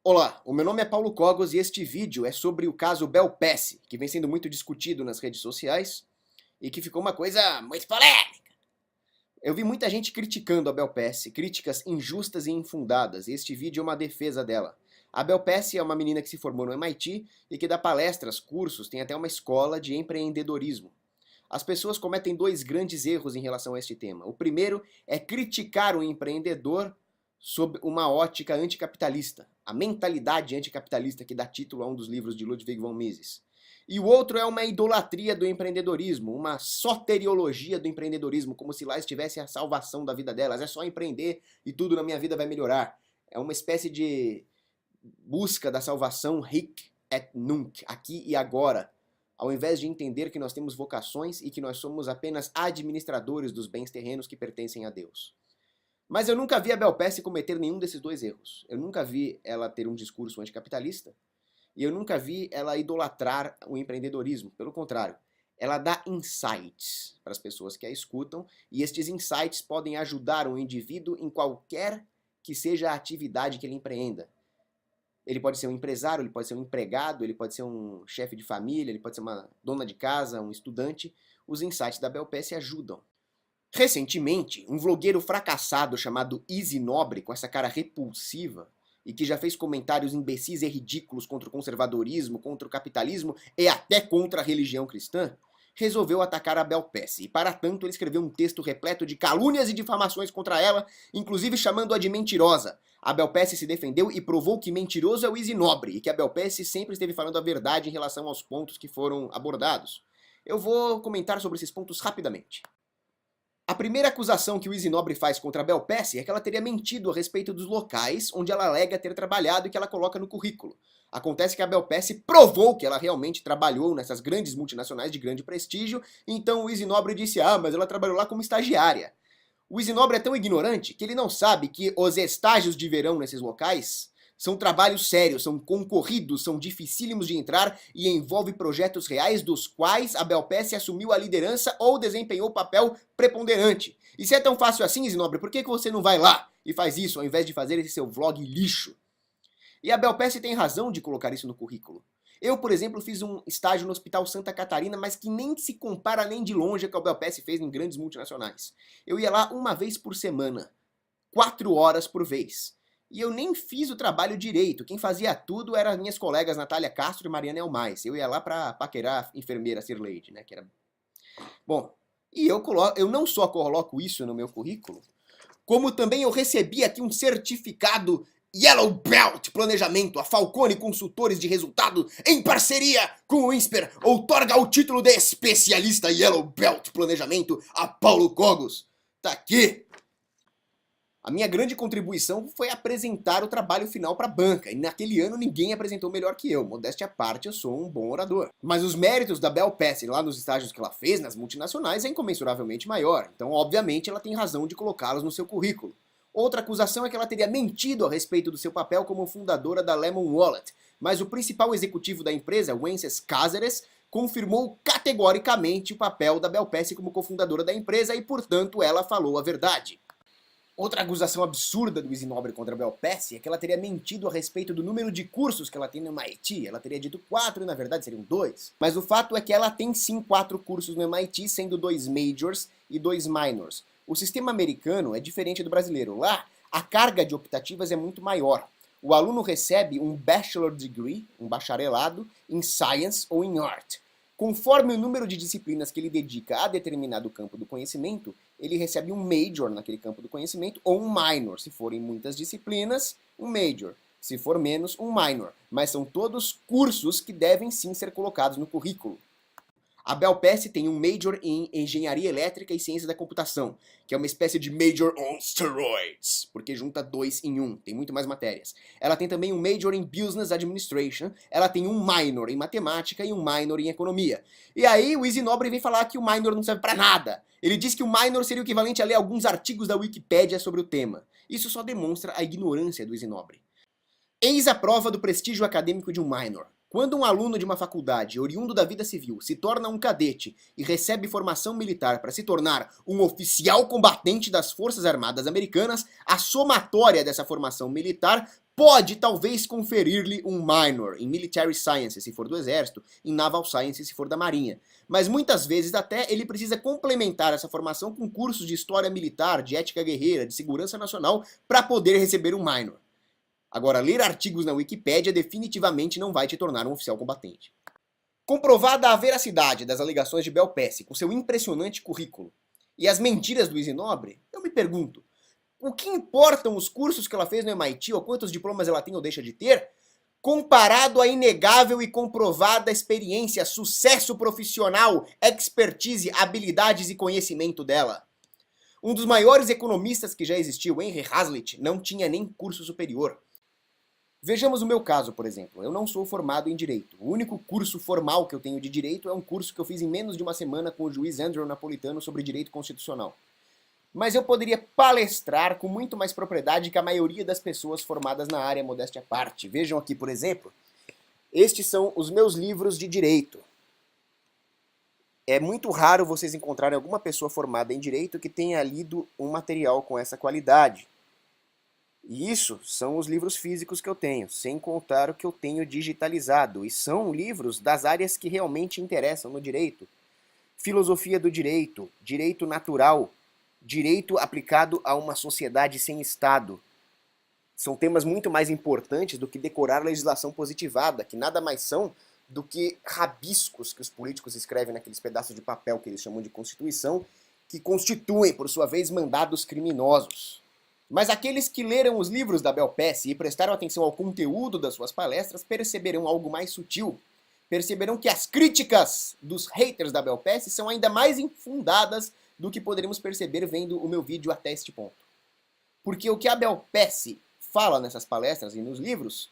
Olá, o meu nome é Paulo Cogos e este vídeo é sobre o caso Belpass, que vem sendo muito discutido nas redes sociais e que ficou uma coisa muito polêmica. Eu vi muita gente criticando a Belpass, críticas injustas e infundadas, e este vídeo é uma defesa dela. A Belpass é uma menina que se formou no MIT e que dá palestras, cursos, tem até uma escola de empreendedorismo. As pessoas cometem dois grandes erros em relação a este tema. O primeiro é criticar o empreendedor sob uma ótica anticapitalista, a mentalidade anticapitalista que dá título a um dos livros de Ludwig von Mises. E o outro é uma idolatria do empreendedorismo, uma soteriologia do empreendedorismo, como se lá estivesse a salvação da vida delas. É só empreender e tudo na minha vida vai melhorar. É uma espécie de busca da salvação hic et nunc, aqui e agora, ao invés de entender que nós temos vocações e que nós somos apenas administradores dos bens terrenos que pertencem a Deus. Mas eu nunca vi a Belpass cometer nenhum desses dois erros. Eu nunca vi ela ter um discurso anticapitalista e eu nunca vi ela idolatrar o empreendedorismo. Pelo contrário, ela dá insights para as pessoas que a escutam e estes insights podem ajudar um indivíduo em qualquer que seja a atividade que ele empreenda. Ele pode ser um empresário, ele pode ser um empregado, ele pode ser um chefe de família, ele pode ser uma dona de casa, um estudante. Os insights da Belpass ajudam. Recentemente, um vlogueiro fracassado chamado Easy Nobre, com essa cara repulsiva, e que já fez comentários imbecis e ridículos contra o conservadorismo, contra o capitalismo e até contra a religião cristã, resolveu atacar a Belpass. E para tanto ele escreveu um texto repleto de calúnias e difamações contra ela, inclusive chamando-a de mentirosa. A Belpass se defendeu e provou que mentiroso é o Easy Nobre, e que a Belpass sempre esteve falando a verdade em relação aos pontos que foram abordados. Eu vou comentar sobre esses pontos rapidamente. A primeira acusação que o Easy Nobre faz contra a Belpass é que ela teria mentido a respeito dos locais onde ela alega ter trabalhado e que ela coloca no currículo. Acontece que a Belpass provou que ela realmente trabalhou nessas grandes multinacionais de grande prestígio, então o Easy Nobre disse, mas ela trabalhou lá como estagiária. O Easy Nobre é tão ignorante que ele não sabe que os estágios de verão nesses locais são trabalhos sérios, são concorridos, são dificílimos de entrar e envolve projetos reais dos quais a Belpass assumiu a liderança ou desempenhou papel preponderante. E se é tão fácil assim, Easy Nobre, por que você não vai lá e faz isso ao invés de fazer esse seu vlog lixo? E a Belpass tem razão de colocar isso no currículo. Eu, por exemplo, fiz um estágio no Hospital Santa Catarina, mas que nem se compara nem de longe ao que a Belpass fez em grandes multinacionais. Eu ia lá uma vez por semana, 4 horas por vez. E eu nem fiz o trabalho direito. Quem fazia tudo eram as minhas colegas Natália Castro e Mariana Elmais. Eu ia lá pra paquerar a enfermeira Sirleide, né? Que era... Bom, e eu não só coloco isso no meu currículo, como também eu recebi aqui um certificado Yellow Belt Planejamento. A Falcone Consultores de Resultado, em parceria com o INSPER, outorga o título de especialista Yellow Belt Planejamento a Paulo Cogos. Tá aqui. A minha grande contribuição foi apresentar o trabalho final para a banca, e naquele ano ninguém apresentou melhor que eu. Modéstia à parte, eu sou um bom orador. Mas os méritos da Belpass lá nos estágios que ela fez nas multinacionais é incomensuravelmente maior, então obviamente ela tem razão de colocá-los no seu currículo. Outra acusação é que ela teria mentido a respeito do seu papel como fundadora da Lemon Wallet, mas o principal executivo da empresa, Wences Cáceres, confirmou categoricamente o papel da Belpass como cofundadora da empresa e, portanto, ela falou a verdade. Outra acusação absurda do Easy Nobre contra a Belpass é que ela teria mentido a respeito do número de cursos que ela tem no MIT. Ela teria dito 4 e na verdade seriam 2. Mas o fato é que ela tem sim 4 cursos no MIT, sendo 2 majors e 2 minors. O sistema americano é diferente do brasileiro. Lá, a carga de optativas é muito maior. O aluno recebe um bachelor degree, um bacharelado, em science ou em art. Conforme o número de disciplinas que ele dedica a determinado campo do conhecimento, ele recebe um major naquele campo do conhecimento ou um minor. Se forem muitas disciplinas, um major. Se for menos, um minor. Mas são todos cursos que devem sim ser colocados no currículo. A Belpass tem um major em Engenharia Elétrica e Ciência da Computação, que é uma espécie de major on steroids, porque junta 2 em 1, tem muito mais matérias. Ela tem também um major em Business Administration, ela tem um minor em Matemática e um minor em Economia. E aí o Easy Nobre vem falar que o minor não serve pra nada. Ele diz que o minor seria o equivalente a ler alguns artigos da Wikipédia sobre o tema. Isso só demonstra a ignorância do Easy Nobre. Eis a prova do prestígio acadêmico de um minor. Quando um aluno de uma faculdade, oriundo da vida civil, se torna um cadete e recebe formação militar para se tornar um oficial combatente das Forças Armadas Americanas, a somatória dessa formação militar pode talvez conferir-lhe um minor em Military Science, se for do Exército, em Naval Science, se for da Marinha. Mas muitas vezes até ele precisa complementar essa formação com cursos de História Militar, de Ética Guerreira, de Segurança Nacional, para poder receber um minor. Agora, ler artigos na Wikipédia definitivamente não vai te tornar um oficial combatente. Comprovada a veracidade das alegações de Belpessi com seu impressionante currículo e as mentiras do Easy Nobre, eu me pergunto, o que importam os cursos que ela fez no MIT ou quantos diplomas ela tem ou deixa de ter, comparado à inegável e comprovada experiência, sucesso profissional, expertise, habilidades e conhecimento dela? Um dos maiores economistas que já existiu, Henry Hazlitt, não tinha nem curso superior. Vejamos o meu caso, por exemplo. Eu não sou formado em Direito. O único curso formal que eu tenho de Direito é um curso que eu fiz em menos de uma semana com o juiz Andrew Napolitano sobre Direito Constitucional. Mas eu poderia palestrar com muito mais propriedade que a maioria das pessoas formadas na área, modéstia à parte. Vejam aqui, por exemplo, estes são os meus livros de Direito. É muito raro vocês encontrarem alguma pessoa formada em Direito que tenha lido um material com essa qualidade. E isso são os livros físicos que eu tenho, sem contar o que eu tenho digitalizado. E são livros das áreas que realmente interessam no direito. Filosofia do direito, direito natural, direito aplicado a uma sociedade sem Estado. São temas muito mais importantes do que decorar legislação positivada, que nada mais são do que rabiscos que os políticos escrevem naqueles pedaços de papel que eles chamam de Constituição, que constituem, por sua vez, mandados criminosos. Mas aqueles que leram os livros da Belpessi e prestaram atenção ao conteúdo das suas palestras perceberão algo mais sutil. Perceberão que as críticas dos haters da Belpessi são ainda mais infundadas do que poderíamos perceber vendo o meu vídeo até este ponto. Porque o que a Belpessi fala nessas palestras e nos livros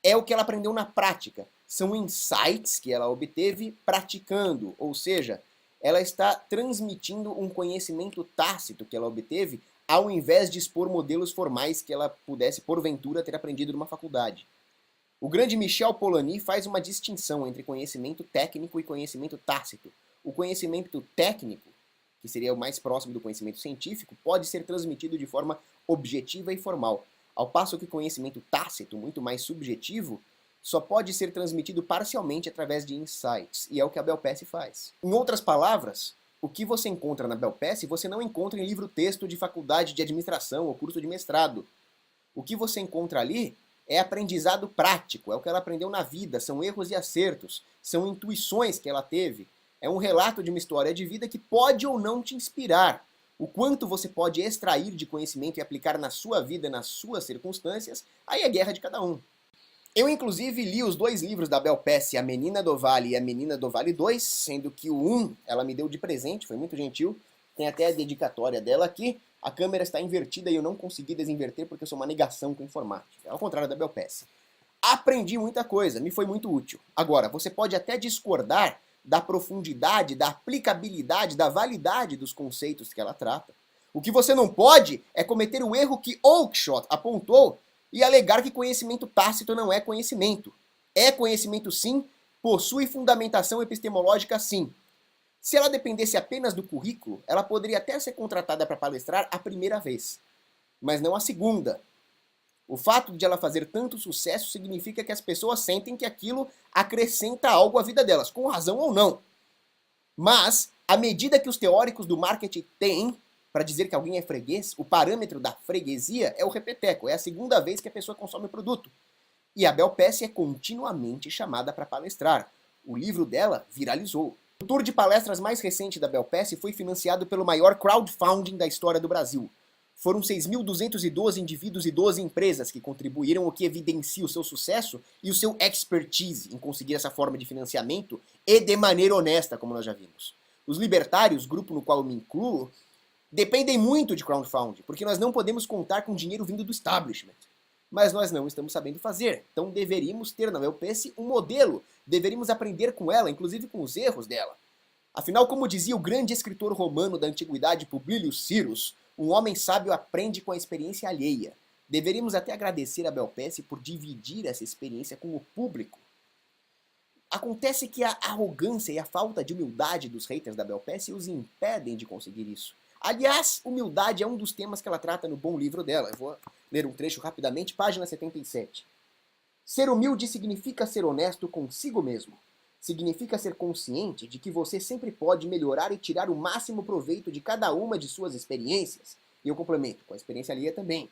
é o que ela aprendeu na prática. São insights que ela obteve praticando, ou seja, ela está transmitindo um conhecimento tácito que ela obteve ao invés de expor modelos formais que ela pudesse, porventura, ter aprendido numa faculdade. O grande Michel Polanyi faz uma distinção entre conhecimento técnico e conhecimento tácito. O conhecimento técnico, que seria o mais próximo do conhecimento científico, pode ser transmitido de forma objetiva e formal, ao passo que o conhecimento tácito, muito mais subjetivo, só pode ser transmitido parcialmente através de insights, e é o que a Belpessi faz. Em outras palavras, o que você encontra na Belpessi, você não encontra em livro-texto de faculdade de administração ou curso de mestrado. O que você encontra ali é aprendizado prático, é o que ela aprendeu na vida, são erros e acertos, são intuições que ela teve, é um relato de uma história de vida que pode ou não te inspirar. O quanto você pode extrair de conhecimento e aplicar na sua vida, nas suas circunstâncias, aí é guerra de cada um. Eu, inclusive, li os dois livros da Belpessi, A Menina do Vale e A Menina do Vale 2, sendo que o 1 ela me deu de presente, foi muito gentil. Tem até a dedicatória dela aqui. A câmera está invertida e eu não consegui desinverter porque eu sou uma negação com informática. Ao contrário da Belpessi. Aprendi muita coisa, me foi muito útil. Agora, você pode até discordar da profundidade, da aplicabilidade, da validade dos conceitos que ela trata. O que você não pode é cometer o erro que Oakeshott apontou e alegar que conhecimento tácito não é conhecimento. É conhecimento sim, possui fundamentação epistemológica sim. Se ela dependesse apenas do currículo, ela poderia até ser contratada para palestrar a primeira vez, mas não a segunda. O fato de ela fazer tanto sucesso significa que as pessoas sentem que aquilo acrescenta algo à vida delas, com razão ou não. Mas, à medida que os teóricos do marketing têm para dizer que alguém é freguês, o parâmetro da freguesia é o repeteco, é a segunda vez que a pessoa consome o produto. E a Belpessi é continuamente chamada para palestrar. O livro dela viralizou. O tour de palestras mais recente da Belpessi foi financiado pelo maior crowdfunding da história do Brasil. Foram 6.212 indivíduos e 12 empresas que contribuíram, o que evidencia o seu sucesso e o seu expertise em conseguir essa forma de financiamento e de maneira honesta, como nós já vimos. Os libertários, grupo no qual eu me incluo, dependem muito de crowdfunding, porque nós não podemos contar com dinheiro vindo do establishment. Mas nós não estamos sabendo fazer. Então deveríamos ter na Belpessi um modelo, deveríamos aprender com ela, inclusive com os erros dela. Afinal, como dizia o grande escritor romano da antiguidade Publio Cyrus, um homem sábio aprende com a experiência alheia. Deveríamos até agradecer a Belpessi por dividir essa experiência com o público. Acontece que a arrogância e a falta de humildade dos haters da Belpessi os impedem de conseguir isso. Aliás, humildade é um dos temas que ela trata no bom livro dela. Eu vou ler um trecho rapidamente, página 77. Ser humilde significa ser honesto consigo mesmo. Significa ser consciente de que você sempre pode melhorar e tirar o máximo proveito de cada uma de suas experiências. E eu complemento, com a experiência alheia também.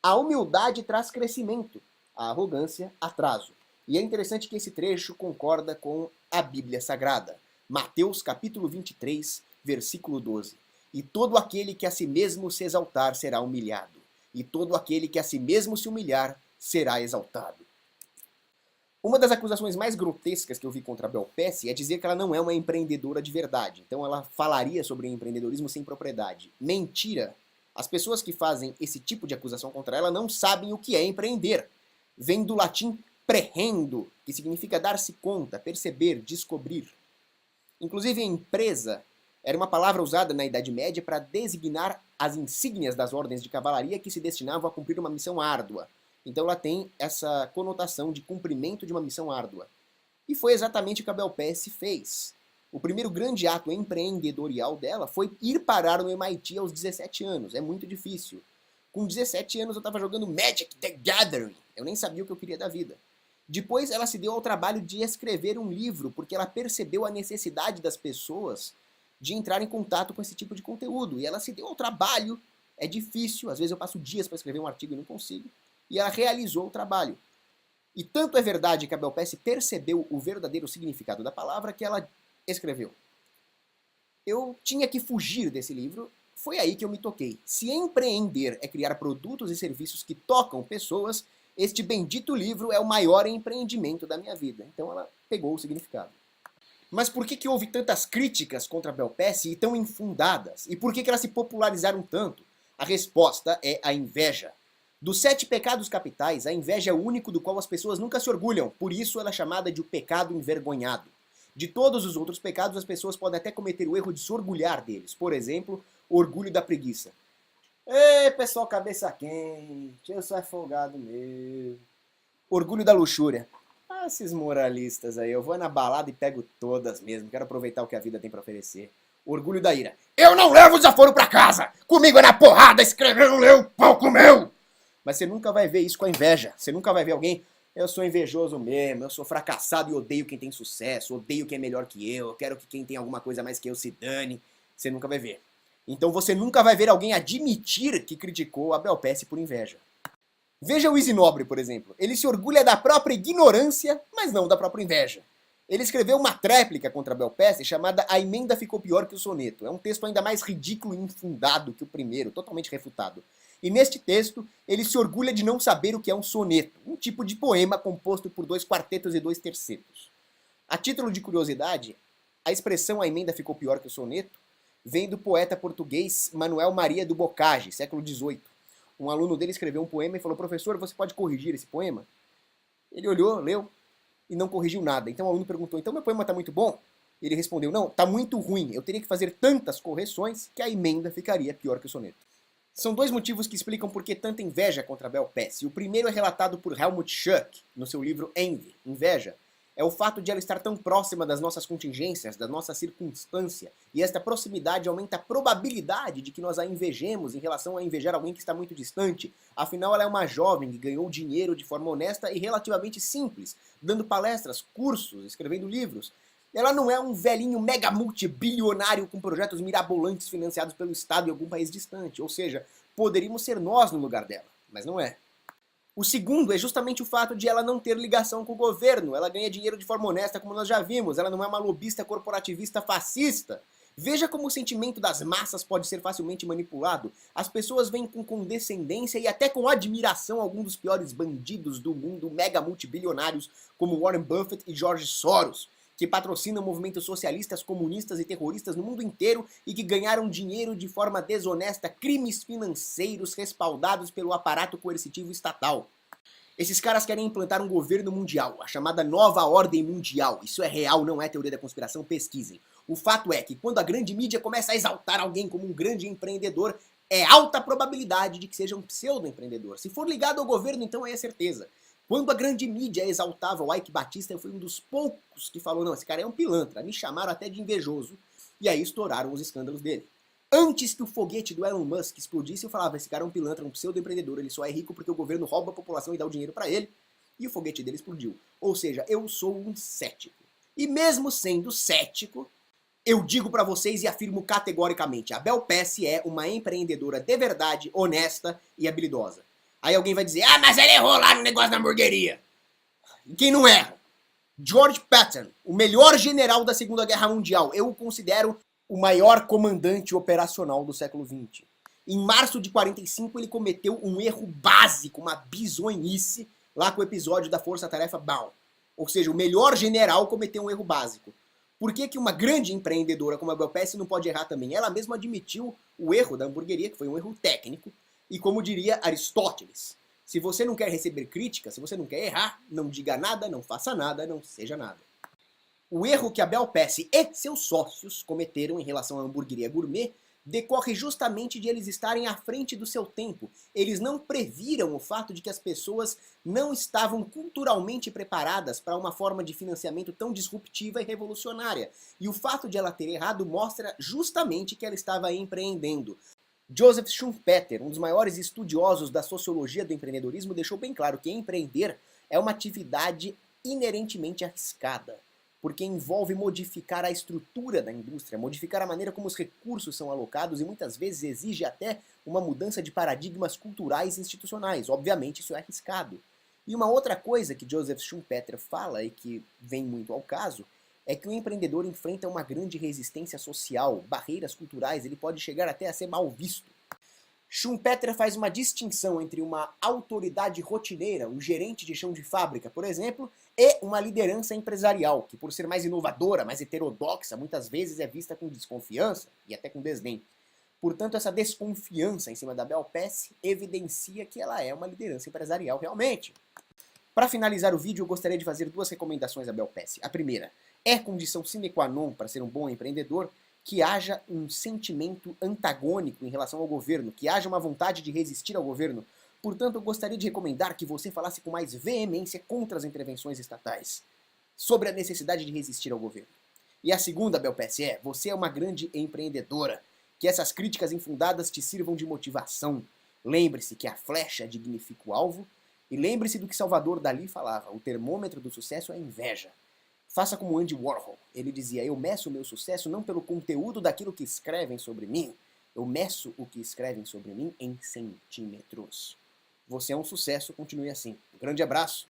A humildade traz crescimento, a arrogância, atraso. E é interessante que esse trecho concorda com a Bíblia Sagrada. Mateus capítulo 23, versículo 12. E todo aquele que a si mesmo se exaltar será humilhado. E todo aquele que a si mesmo se humilhar será exaltado. Uma das acusações mais grotescas que eu vi contra a Bel Pesce é dizer que ela não é uma empreendedora de verdade. Então ela falaria sobre empreendedorismo sem propriedade. Mentira! As pessoas que fazem esse tipo de acusação contra ela não sabem o que é empreender. Vem do latim prehendo, que significa dar-se conta, perceber, descobrir. Inclusive, empresa era uma palavra usada na Idade Média para designar as insígnias das ordens de cavalaria que se destinavam a cumprir uma missão árdua. Então ela tem essa conotação de cumprimento de uma missão árdua. E foi exatamente o que a Bel Pesce fez. O primeiro grande ato empreendedorial dela foi ir parar no MIT aos 17 anos. É muito difícil. Com 17 anos eu estava jogando Magic the Gathering. Eu nem sabia o que eu queria da vida. Depois ela se deu ao trabalho de escrever um livro, porque ela percebeu a necessidade das pessoas de entrar em contato com esse tipo de conteúdo. E ela se deu ao trabalho. É difícil, às vezes eu passo dias para escrever um artigo e não consigo. E ela realizou o trabalho. E tanto é verdade que a Bel Pesce percebeu o verdadeiro significado da palavra que ela escreveu. Eu tinha que fugir desse livro, foi aí que eu me toquei. Se empreender é criar produtos e serviços que tocam pessoas, este bendito livro é o maior empreendimento da minha vida. Então ela pegou o significado. Mas por que houve tantas críticas contra a Bel Pesce e tão infundadas? E por que elas se popularizaram tanto? A resposta é a inveja. Dos 7 pecados capitais, a inveja é o único do qual as pessoas nunca se orgulham, por isso ela é chamada de o pecado envergonhado. De todos os outros pecados, as pessoas podem até cometer o erro de se orgulhar deles. Por exemplo, o orgulho da preguiça. Ei, pessoal, cabeça quente, eu sou folgado mesmo. Orgulho da luxúria. Ah, esses moralistas aí, eu vou na balada e pego todas mesmo, quero aproveitar o que a vida tem pra oferecer. Orgulho da ira. Eu não levo desaforo pra casa! Comigo é na porrada, escrever não leu, pau comeu! Mas você nunca vai ver isso com a inveja. Você nunca vai ver alguém, eu sou invejoso mesmo, eu sou fracassado e odeio quem tem sucesso, odeio quem é melhor que eu quero que quem tem alguma coisa mais que eu se dane. Você nunca vai ver. Então você nunca vai ver alguém admitir que criticou a Bel Pesce por inveja. Veja o Easy Nobre, por exemplo. Ele se orgulha da própria ignorância, mas não da própria inveja. Ele escreveu uma tréplica contra a Bel Pesce chamada A Emenda Ficou Pior que o Soneto. É um texto ainda mais ridículo e infundado que o primeiro, totalmente refutado. E neste texto, ele se orgulha de não saber o que é um soneto, um tipo de poema composto por 2 quartetos e 2 tercetos. A título de curiosidade, a expressão a emenda ficou pior que o soneto vem do poeta português Manuel Maria do Bocage, século XVIII. Um aluno dele escreveu um poema e falou, professor, você pode corrigir esse poema? Ele olhou, leu e não corrigiu nada. Então o aluno perguntou, então meu poema está muito bom? Ele respondeu, não, está muito ruim, eu teria que fazer tantas correções que a emenda ficaria pior que o soneto. São 2 motivos que explicam por que tanta inveja contra a Bel Pesce. O primeiro é relatado por Helmut Schuck, no seu livro Envy, Inveja. É o fato de ela estar tão próxima das nossas contingências, da nossa circunstância, e esta proximidade aumenta a probabilidade de que nós a invejemos em relação a invejar alguém que está muito distante. Afinal, ela é uma jovem que ganhou dinheiro de forma honesta e relativamente simples, dando palestras, cursos, escrevendo livros. Ela não é um velhinho mega multibilionário com projetos mirabolantes financiados pelo Estado em algum país distante. Ou seja, poderíamos ser nós no lugar dela, mas não é. O segundo é justamente o fato de ela não ter ligação com o governo. Ela ganha dinheiro de forma honesta, como nós já vimos. Ela não é uma lobista corporativista fascista. Veja como o sentimento das massas pode ser facilmente manipulado. As pessoas veem com condescendência e até com admiração alguns dos piores bandidos do mundo, mega multibilionários, como Warren Buffett e George Soros, que patrocinam movimentos socialistas, comunistas e terroristas no mundo inteiro e que ganharam dinheiro de forma desonesta, crimes financeiros respaldados pelo aparato coercitivo estatal. Esses caras querem implantar um governo mundial, a chamada nova ordem mundial. Isso é real, não é teoria da conspiração, pesquisem. O fato é que quando a grande mídia começa a exaltar alguém como um grande empreendedor, é alta probabilidade de que seja um pseudo-empreendedor. Se for ligado ao governo, então é certeza. Quando a grande mídia exaltava o Ike Batista, eu fui um dos poucos que falou, não, esse cara é um pilantra, me chamaram até de invejoso, e aí estouraram os escândalos dele. Antes que o foguete do Elon Musk explodisse, eu falava, esse cara é um pilantra, um pseudo-empreendedor, ele só é rico porque o governo rouba a população e dá o dinheiro pra ele, e o foguete dele explodiu. Ou seja, eu sou um cético. E mesmo sendo cético, eu digo pra vocês e afirmo categoricamente, a Bel Pesce é uma empreendedora de verdade, honesta e habilidosa. Aí alguém vai dizer, ah, mas ela errou lá no negócio da hamburgueria. E quem não erra? George Patton, o melhor general da Segunda Guerra Mundial. Eu o considero o maior comandante operacional do século XX. Em março de 45, ele cometeu um erro básico, uma bizonhice, lá com o episódio da Força Tarefa Baum. Ou seja, o melhor general cometeu um erro básico. Por que que uma grande empreendedora como a Bel Pesce não pode errar também? Ela mesma admitiu o erro da hamburgueria, que foi um erro técnico, e como diria Aristóteles, se você não quer receber crítica, se você não quer errar, não diga nada, não faça nada, não seja nada. O erro que a Bel Pesce e seus sócios cometeram em relação à hamburgueria gourmet decorre justamente de eles estarem à frente do seu tempo. Eles não previram o fato de que as pessoas não estavam culturalmente preparadas para uma forma de financiamento tão disruptiva e revolucionária. E o fato de ela ter errado mostra justamente que ela estava empreendendo. Joseph Schumpeter, um dos maiores estudiosos da sociologia do empreendedorismo, deixou bem claro que empreender é uma atividade inerentemente arriscada, porque envolve modificar a estrutura da indústria, modificar a maneira como os recursos são alocados e muitas vezes exige até uma mudança de paradigmas culturais e institucionais. Obviamente isso é arriscado. E uma outra coisa que Joseph Schumpeter fala e que vem muito ao caso é que o empreendedor enfrenta uma grande resistência social, barreiras culturais, ele pode chegar até a ser mal visto. Schumpeter faz uma distinção entre uma autoridade rotineira, um gerente de chão de fábrica, por exemplo, e uma liderança empresarial, que por ser mais inovadora, mais heterodoxa, muitas vezes é vista com desconfiança e até com desdém. Portanto, essa desconfiança em cima da Bel Pesce evidencia que ela é uma liderança empresarial realmente. Para finalizar o vídeo, eu gostaria de fazer duas recomendações à Bel Pesce. A primeira, é condição sine qua non para ser um bom empreendedor que haja um sentimento antagônico em relação ao governo, que haja uma vontade de resistir ao governo. Portanto, eu gostaria de recomendar que você falasse com mais veemência contra as intervenções estatais, sobre a necessidade de resistir ao governo. E a segunda, Bel Pesce, você é uma grande empreendedora, que essas críticas infundadas te sirvam de motivação. Lembre-se que a flecha dignifica o alvo, e lembre-se do que Salvador Dalí falava, o termômetro do sucesso é a inveja. Faça como Andy Warhol. Ele dizia, eu meço o meu sucesso não pelo conteúdo daquilo que escrevem sobre mim, eu meço o que escrevem sobre mim em centímetros. Você é um sucesso, continue assim. Um grande abraço.